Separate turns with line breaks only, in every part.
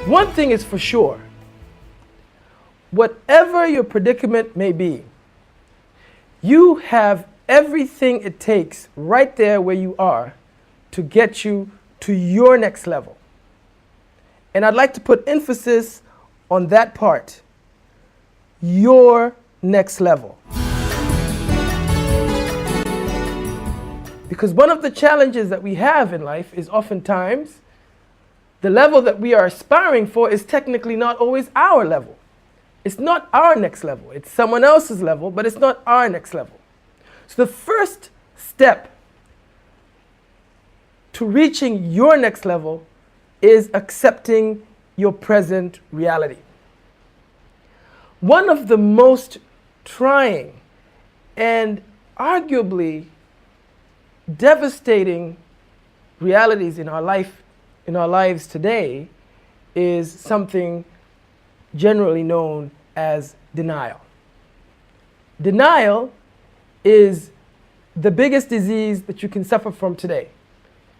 One thing is for sure, whatever your predicament may be, you have everything it takes right there where you are to get you to your next level. And I'd like to put emphasis on that part, your next level. Because one of the challenges that we have in life is oftentimes the level that we are aspiring for is technically not always our level. It's not our next level. It's someone else's level, but it's not our next level. So the first step to reaching your next level is accepting your present reality. One of the most trying and arguably devastating realities in our lives today is something generally known as denial. Denial is the biggest disease that you can suffer from today.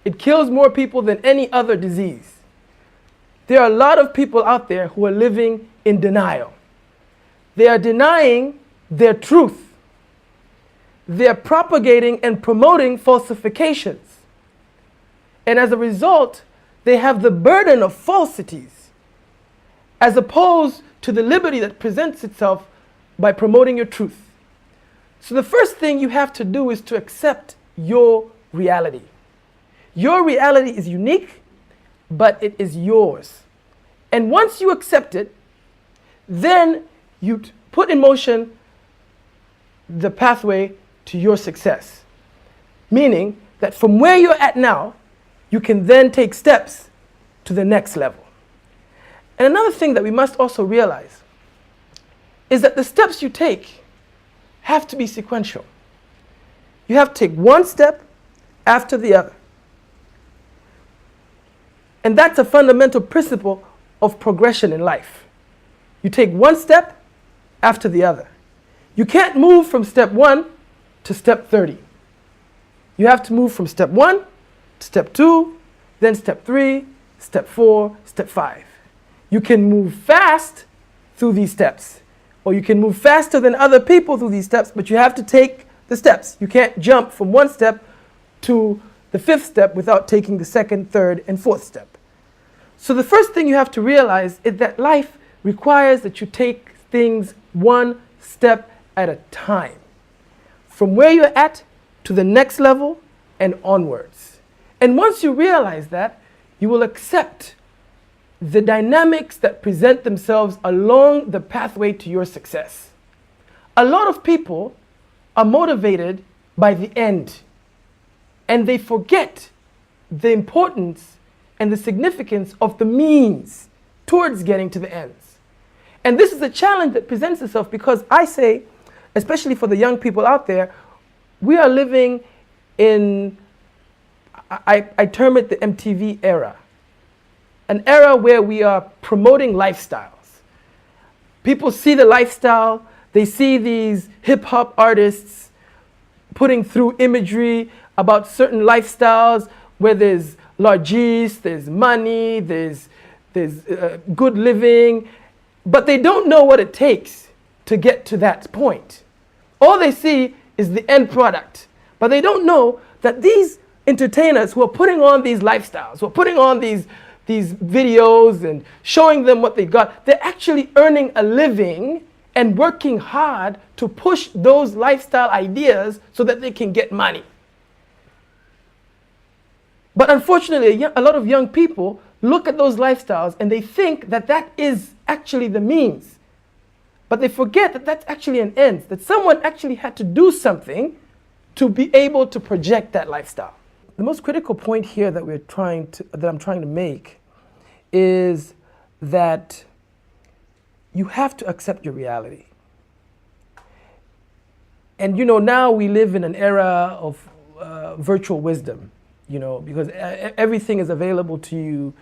It kills more people than any other disease. There are a lot of people out there who are living in denial. They are denying their truth. They are propagating and promoting falsifications. And as a result, they have the burden of falsities, as opposed to the liberty that presents itself by promoting your truth. So the first thing you have to do is to accept your reality. Your reality is unique, but it is yours. And once you accept it, then you put in motion the pathway to your success. Meaning that from where you're at now, you can then take steps to the next level. And another thing that we must also realize is that the steps you take have to be sequential. You have to take one step after the other. And that's a fundamental principle of progression in life. You take one step after the other. You can't move from step 1 to step 30. You have to move from step 1 to step 2, then step 3, step 4, step 5. You can move fast through these steps, or you can move faster than other people through these steps, but you have to take the steps. You can't jump from one step to the 5th step without taking the 2nd, 3rd, and 4th step. So the first thing you have to realize is that life requires that you take things one step at a time, from where you're at to the next level and onwards. And once you realize that, you will accept the dynamics that present themselves along the pathway to your success. A lot of people are motivated by the end, and they forget the importance and the significance of the means towards getting to the ends. And this is a challenge that presents itself because I say, especially for the young people out there, we are living in, I term it the MTV era. An era where we are promoting lifestyles. People see the lifestyle, they see these hip-hop artists putting through imagery about certain lifestyles where there's largesse, there's money, there's good living, but they don't know what it takes to get to that point. All they see is the end product, but they don't know that these entertainers who are putting on these lifestyles, who are putting on these videos and showing them what they got, they're actually earning a living and working hard to push those lifestyle ideas so that they can get money. But unfortunately, a lot of young people look at those lifestyles and they think that that is actually the means. But they forget that that's actually an end, that someone actually had to do something to be able to project that lifestyle. The most critical point here that I'm trying to make is that you have to accept your reality. And now we live in an era of virtual wisdom, because everything is available to you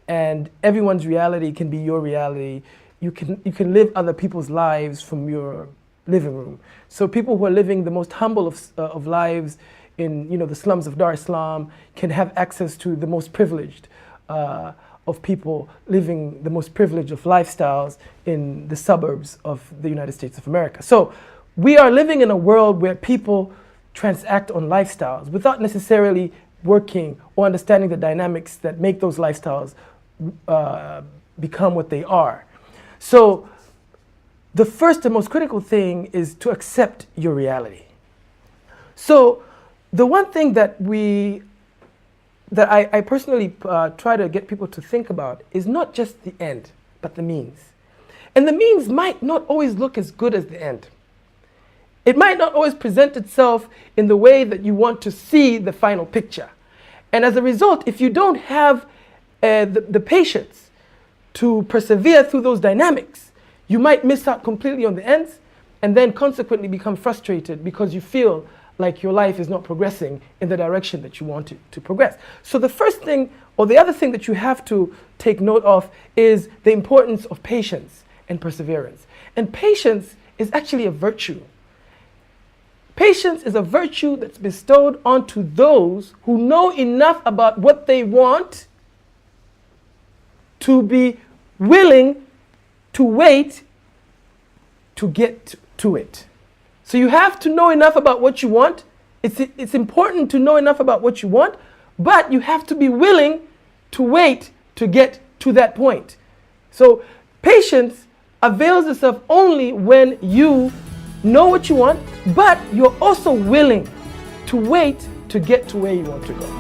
and everyone's reality can be your reality. You can live other people's lives from your living room. So people who are living the most humble of lives in the slums of Dar es Salaam can have access to the most privileged of people living the most privileged of lifestyles in the suburbs of the United States of America. So we are living in a world where people transact on lifestyles without necessarily working or understanding the dynamics that make those lifestyles become what they are. So the first and most critical thing is to accept your reality. So the one thing that I personally try to get people to think about is not just the end, but the means. And the means might not always look as good as the end. It might not always present itself in the way that you want to see the final picture. And as a result, if you don't have the patience to persevere through those dynamics, you might miss out completely on the ends and then consequently become frustrated because you feel like your life is not progressing in the direction that you want it to progress. So the first thing, or the other thing that you have to take note of, is the importance of patience and perseverance. And patience is actually a virtue. Patience is a virtue that's bestowed onto those who know enough about what they want to be willing to wait to get to it. So you have to know enough about what you want. It's important to know enough about what you want, but you have to be willing to wait to get to that point. So patience avails itself only when you know what you want, but you're also willing to wait to get to where you want to go.